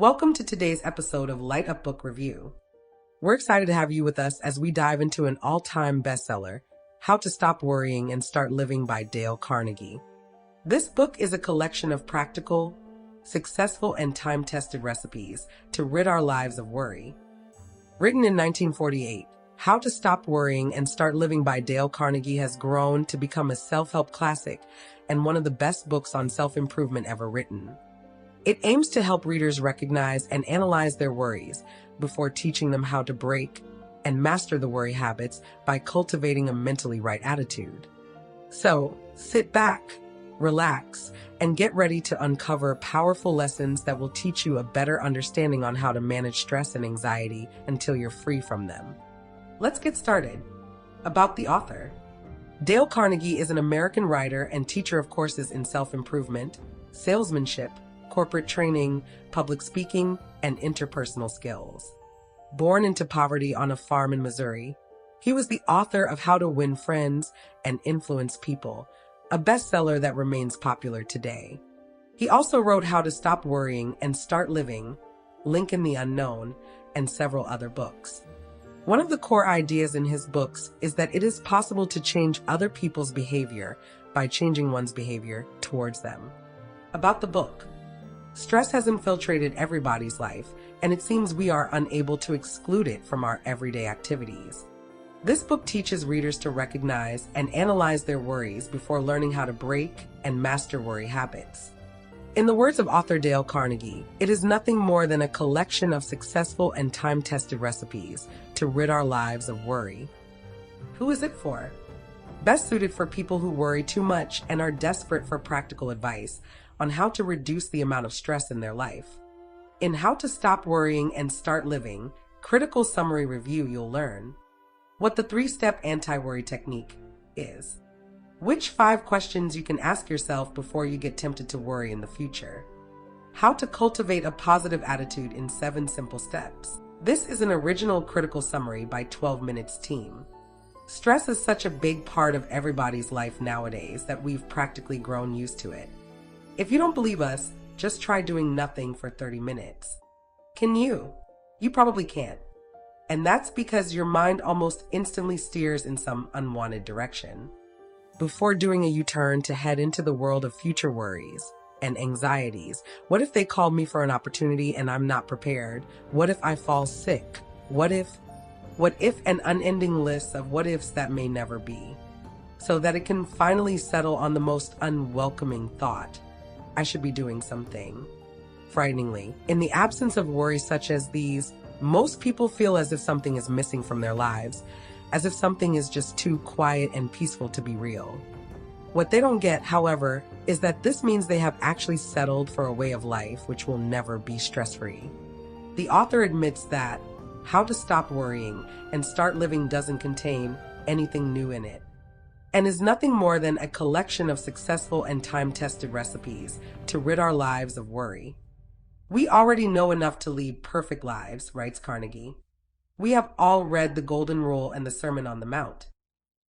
Welcome to today's episode of Light Up Book Review. We're excited to have you with us as we dive into an all-time bestseller, How to Stop Worrying and Start Living by Dale Carnegie. This book is a collection of practical, successful, and time-tested recipes to rid our lives of worry. Written in 1948, How to Stop Worrying and Start Living by Dale Carnegie has grown to become a self-help classic and one of the best books on self-improvement ever written. It aims to help readers recognize and analyze their worries before teaching them how to break and master the worry habits by cultivating a mentally right attitude. So, sit back, relax, and get ready to uncover powerful lessons that will teach you a better understanding on how to manage stress and anxiety until you're free from them. Let's get started. About the author. Dale Carnegie is an American writer and teacher of courses in self-improvement, salesmanship, corporate training, public speaking, and interpersonal skills. Born into poverty on a farm in Missouri, he was the author of How to Win Friends and Influence People, a bestseller that remains popular today. He also wrote How to Stop Worrying and Start Living, Link in the Unknown, and several other books. One of the core ideas in his books is that it is possible to change other people's behavior by changing one's behavior towards them. About the book. Stress has infiltrated everybody's life, and it seems we are unable to exclude it from our everyday activities. This book teaches readers to recognize and analyze their worries before learning how to break and master worry habits. In the words of author Dale Carnegie, it is nothing more than a collection of successful and time-tested recipes to rid our lives of worry. Who is it for? Best suited for people who worry too much and are desperate for practical advice on how to reduce the amount of stress in their life. In How to Stop Worrying and Start Living, critical summary review, you'll learn what the 3-step anti-worry technique is, which 5 questions you can ask yourself before you get tempted to worry in the future, how to cultivate a positive attitude in 7 simple steps. This is an original critical summary by 12 Minutes Team. Stress is such a big part of everybody's life nowadays that we've practically grown used to it. If you don't believe us, just try doing nothing for 30 minutes. Can you? You probably can't. And that's because your mind almost instantly steers in some unwanted direction. Before doing a U-turn to head into the world of future worries and anxieties, what if they called me for an opportunity and I'm not prepared? What if I fall sick? What if an unending list of what ifs that may never be, so that it can finally settle on the most unwelcoming thought. I should be doing something. Frighteningly, in the absence of worries such as these, most people feel as if something is missing from their lives, as if something is just too quiet and peaceful to be real. What they don't get, however, is that this means they have actually settled for a way of life which will never be stress-free. The author admits that How to Stop Worrying and Start Living doesn't contain anything new in it, and is nothing more than a collection of successful and time-tested recipes to rid our lives of worry. We already know enough to lead perfect lives, writes Carnegie. We have all read the Golden Rule and the Sermon on the Mount.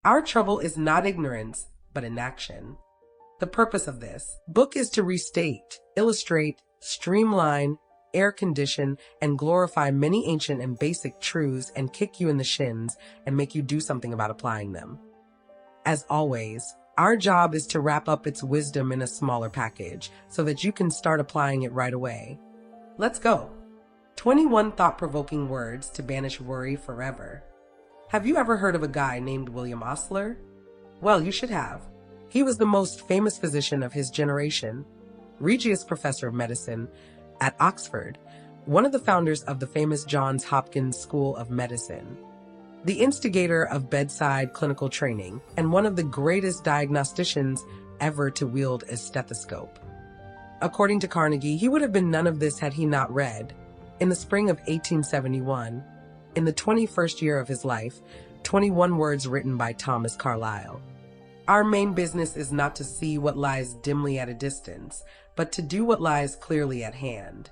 Our trouble is not ignorance, but inaction. The purpose of this book is to restate, illustrate, streamline, air condition, and glorify many ancient and basic truths and kick you in the shins and make you do something about applying them. As always, our job is to wrap up its wisdom in a smaller package so that you can start applying it right away. Let's go. 21 thought-provoking words to banish worry forever. Have you ever heard of a guy named William Osler? Well, you should have. He was the most famous physician of his generation, Regius Professor of Medicine at Oxford, one of the founders of the famous Johns Hopkins School of Medicine, the instigator of bedside clinical training, and one of the greatest diagnosticians ever to wield a stethoscope. According to Carnegie, he would have been none of this had he not read, in the spring of 1871, in the 21st year of his life, 21 words written by Thomas Carlyle. Our main business is not to see what lies dimly at a distance, but to do what lies clearly at hand.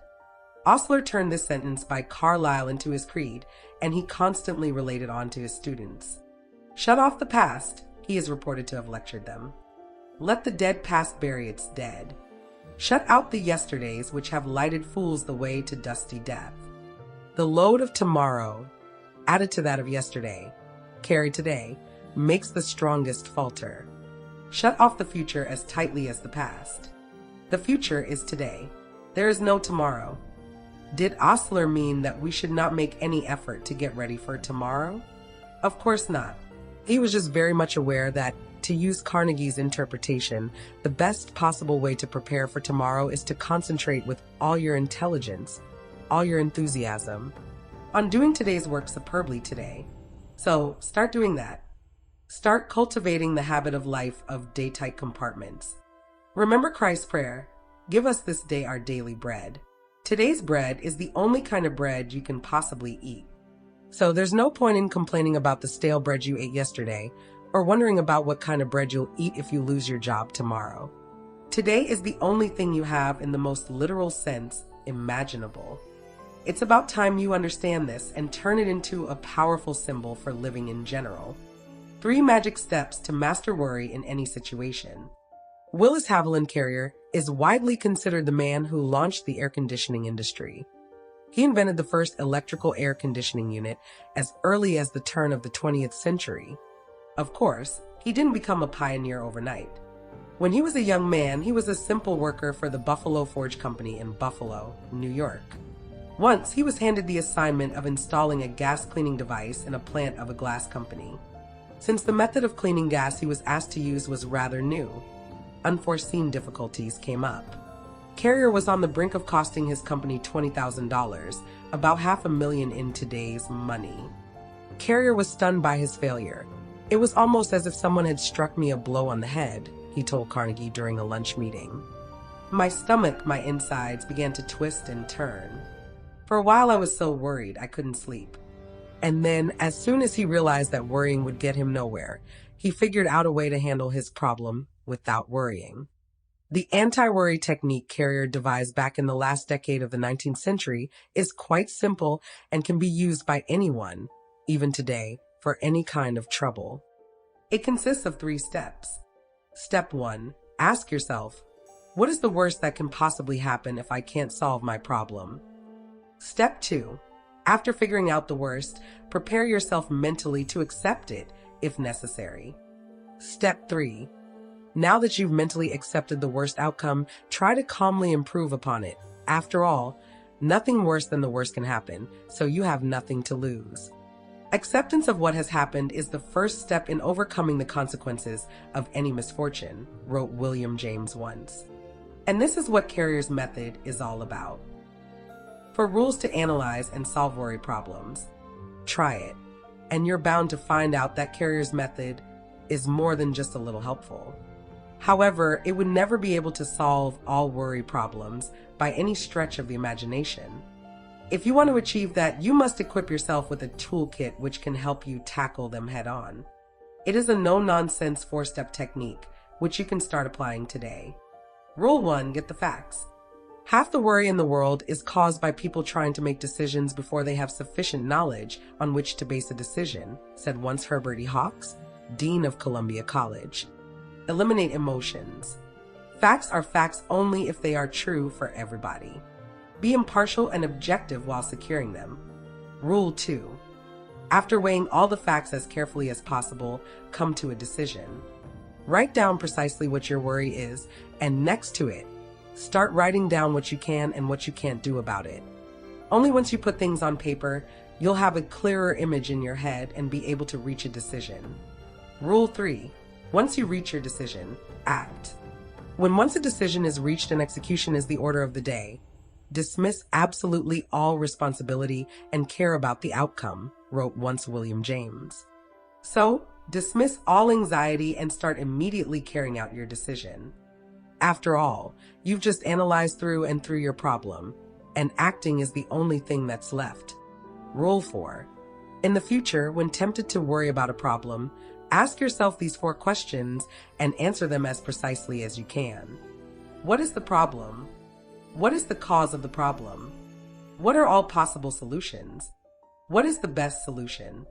Osler turned this sentence by Carlyle into his creed, and he constantly related on to his students. Shut off the past, he is reported to have lectured them. Let the dead past bury its dead. Shut out the yesterdays which have lighted fools the way to dusty death. The load of tomorrow, added to that of yesterday, carried today, makes the strongest falter. Shut off the future as tightly as the past. The future is today. There is no tomorrow. Did Osler mean that we should not make any effort to get ready for tomorrow? Of course not. He was just very much aware that, to use Carnegie's interpretation, the best possible way to prepare for tomorrow is to concentrate with all your intelligence, all your enthusiasm, on doing today's work superbly today. So start doing that. Start cultivating the habit of life of day-tight compartments. Remember Christ's prayer, "Give us this day our daily bread." Today's bread is the only kind of bread you can possibly eat. So there's no point in complaining about the stale bread you ate yesterday, or wondering about what kind of bread you'll eat if you lose your job tomorrow. Today is the only thing you have in the most literal sense imaginable. It's about time you understand this and turn it into a powerful symbol for living in general. 3 magic steps to master worry in any situation. Willis Haviland Carrier is widely considered the man who launched the air conditioning industry. He invented the first electrical air conditioning unit as early as the turn of the 20th century. Of course, he didn't become a pioneer overnight. When he was a young man, he was a simple worker for the Buffalo Forge Company in Buffalo, New York. Once, he was handed the assignment of installing a gas cleaning device in a plant of a glass company. Since the method of cleaning gas he was asked to use was rather new, unforeseen difficulties came up. Carrier was on the brink of costing his company $20,000, about $500,000 in today's money. Carrier was stunned by his failure. "It was almost as if someone had struck me a blow on the head," he told Carnegie during a lunch meeting. "My stomach, my insides began to twist and turn. For a while I was so worried I couldn't sleep. And then, as soon as he realized that worrying would get him nowhere, he figured out a way to handle his problem without worrying." The anti-worry technique Carrier devised back in the last decade of the 19th century is quite simple and can be used by anyone, even today, for any kind of trouble. It consists of 3 steps. Step 1. Ask yourself, what is the worst that can possibly happen if I can't solve my problem? Step 2. After figuring out the worst, prepare yourself mentally to accept it if necessary. Step 3. Now that you've mentally accepted the worst outcome, try to calmly improve upon it. After all, nothing worse than the worst can happen, so you have nothing to lose. Acceptance of what has happened is the first step in overcoming the consequences of any misfortune, wrote William James once. And this is what Carrier's method is all about. For rules to analyze and solve worry problems, try it, and you're bound to find out that Carrier's method is more than just a little helpful. However, it would never be able to solve all worry problems by any stretch of the imagination. If you want to achieve that, you must equip yourself with a toolkit which can help you tackle them head on. It is a no-nonsense 4-step technique, which you can start applying today. Rule 1, get the facts. Half the worry in the world is caused by people trying to make decisions before they have sufficient knowledge on which to base a decision, said once Herbert E. Hawks, Dean of Columbia College. Eliminate emotions. Facts are facts only if they are true for everybody. Be impartial and objective while securing them. Rule 2. After weighing all the facts as carefully as possible, come to a decision. Write down precisely what your worry is, and next to it, start writing down what you can and what you can't do about it. Only once you put things on paper, you'll have a clearer image in your head and be able to reach a decision. Rule 3. Once you reach your decision, act. Once a decision is reached and execution is the order of the day, dismiss absolutely all responsibility and care about the outcome, wrote once William James. So, dismiss all anxiety and start immediately carrying out your decision. After all, you've just analyzed through and through your problem, and acting is the only thing that's left. Rule 4. In the future, when tempted to worry about a problem, ask yourself these 4 questions and answer them as precisely as you can. What is the problem? What is the cause of the problem? What are all possible solutions? What is the best solution?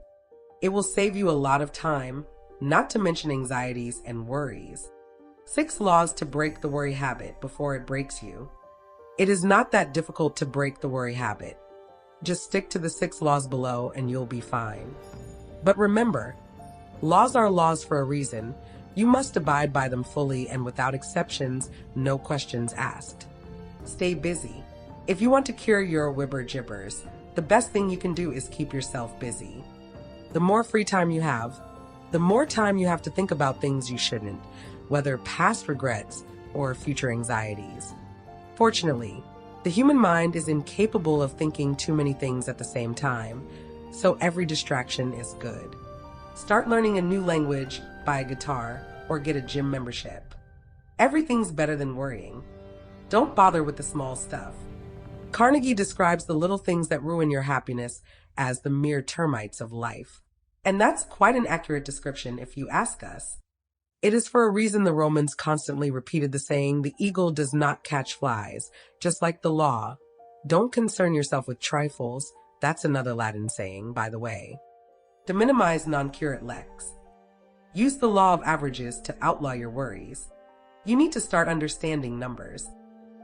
It will save you a lot of time, not to mention anxieties and worries. 6 laws to break the worry habit before it breaks you. It is not that difficult to break the worry habit. Just stick to the 6 laws below and you'll be fine. But remember, laws are laws for a reason. You must abide by them fully and without exceptions, no questions asked. Stay busy. If you want to cure your wibber gibbers, the best thing you can do is keep yourself busy. The more free time you have, the more time you have to think about things you shouldn't, whether past regrets or future anxieties. Fortunately, the human mind is incapable of thinking too many things at the same time, so every distraction is good. Start learning a new language, buy a guitar, or get a gym membership. Everything's better than worrying. Don't bother with the small stuff. Carnegie describes the little things that ruin your happiness as the mere termites of life. And that's quite an accurate description if you ask us. It is for a reason the Romans constantly repeated the saying, the eagle does not catch flies, just like the law. Don't concern yourself with trifles. That's another Latin saying, by the way. To minimize non curat lex. Use the law of averages to outlaw your worries. You need to start understanding numbers.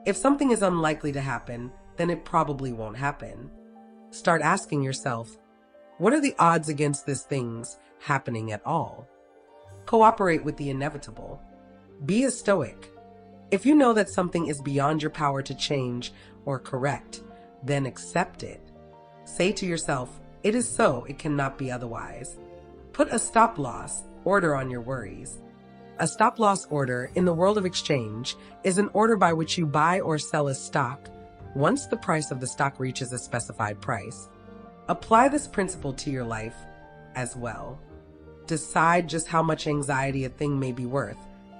If something is unlikely to happen, then it probably won't happen. Start asking yourself, what are the odds against this thing's happening at all? Cooperate with the inevitable. Be a stoic. If you know that something is beyond your power to change or correct, then accept it. Say to yourself, it is so, it cannot be otherwise. Put a stop-loss order on your worries. A stop-loss order in the world of exchange is an order by which you buy or sell a stock once the price of the stock reaches a specified price. Apply this principle to your life as well. Decide just how much anxiety a thing may be worth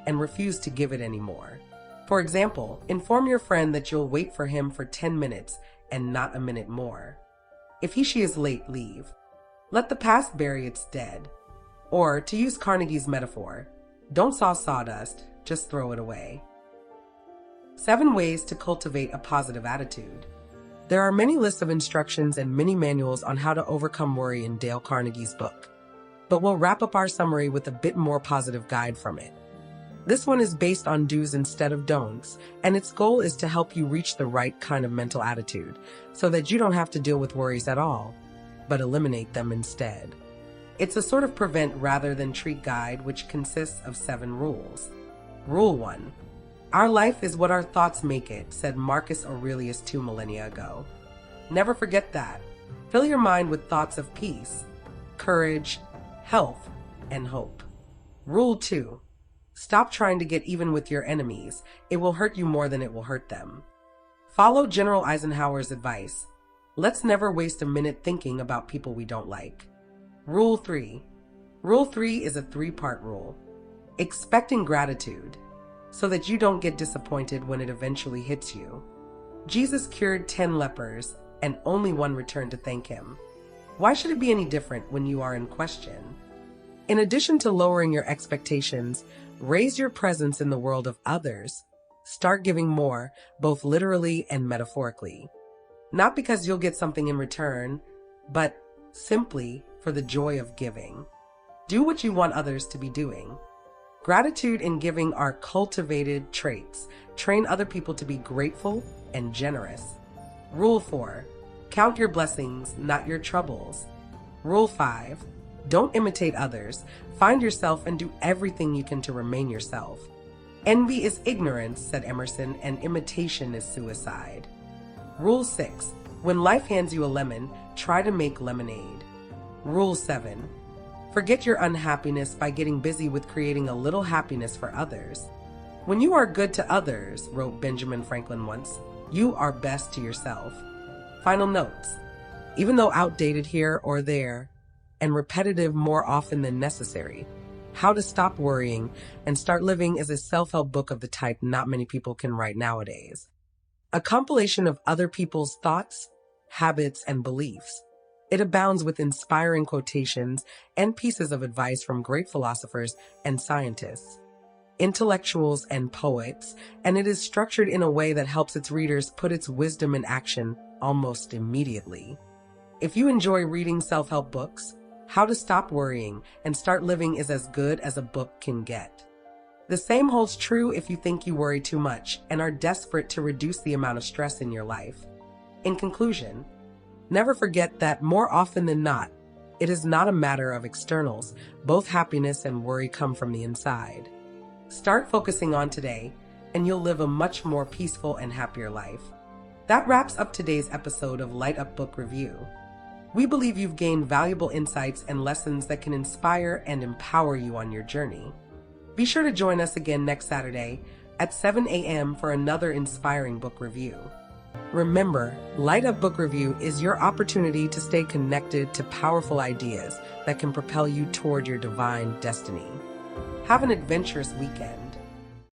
and refuse to give it any more. For example, inform your friend that you'll wait for him for 10 minutes and not a minute more. If he/she is late, leave. Let the past bury its dead. Or, to use Carnegie's metaphor, don't saw sawdust, just throw it away. 7 ways to cultivate a positive attitude. There are many lists of instructions and mini manuals on how to overcome worry in Dale Carnegie's book, but we'll wrap up our summary with a bit more positive guide from it. This one is based on do's instead of don'ts, and its goal is to help you reach the right kind of mental attitude so that you don't have to deal with worries at all, but eliminate them instead. It's a sort of prevent rather than treat guide which consists of 7 rules. Rule 1. Our life is what our thoughts make it, said Marcus Aurelius 2 millennia ago. Never forget that. Fill your mind with thoughts of peace, courage, health, and hope. Rule 2. Stop trying to get even with your enemies. It will hurt you more than it will hurt them. Follow General Eisenhower's advice. Let's never waste a minute thinking about people we don't like. Rule 3. Rule 3 is a 3-part rule. Expecting gratitude, so that you don't get disappointed when it eventually hits you. Jesus cured 10 lepers, and only 1 returned to thank him. Why should it be any different when you are in question? In addition to lowering your expectations, raise your presence in the world of others. Start giving more, both literally and metaphorically. Not because you'll get something in return, but simply for the joy of giving. Do what you want others to be doing. Gratitude and giving are cultivated traits. Train other people to be grateful and generous. Rule 4. Count your blessings, not your troubles. Rule 5. Don't imitate others. Find yourself and do everything you can to remain yourself. Envy is ignorance, said Emerson, and imitation is suicide. Rule 6. When life hands you a lemon, try to make lemonade. Rule 7. Forget your unhappiness by getting busy with creating a little happiness for others. When you are good to others, wrote Benjamin Franklin once, you are best to yourself. Final notes. Even though outdated here or there, and repetitive more often than necessary, How to Stop Worrying and Start Living is a self-help book of the type not many people can write nowadays. A compilation of other people's thoughts, habits, and beliefs. It abounds with inspiring quotations and pieces of advice from great philosophers and scientists, intellectuals and poets, and it is structured in a way that helps its readers put its wisdom in action almost immediately. If you enjoy reading self-help books, How to Stop Worrying and Start Living is as good as a book can get. The same holds true if you think you worry too much and are desperate to reduce the amount of stress in your life. In conclusion, never forget that more often than not, it is not a matter of externals. Both happiness and worry come from the inside. Start focusing on today, and you'll live a much more peaceful and happier life. That wraps up today's episode of Light Up Book Review. We believe you've gained valuable insights and lessons that can inspire and empower you on your journey. Be sure to join us again next Saturday at 7 a.m. for another inspiring book review. Remember, Light Up Book Review is your opportunity to stay connected to powerful ideas that can propel you toward your divine destiny. Have an adventurous weekend.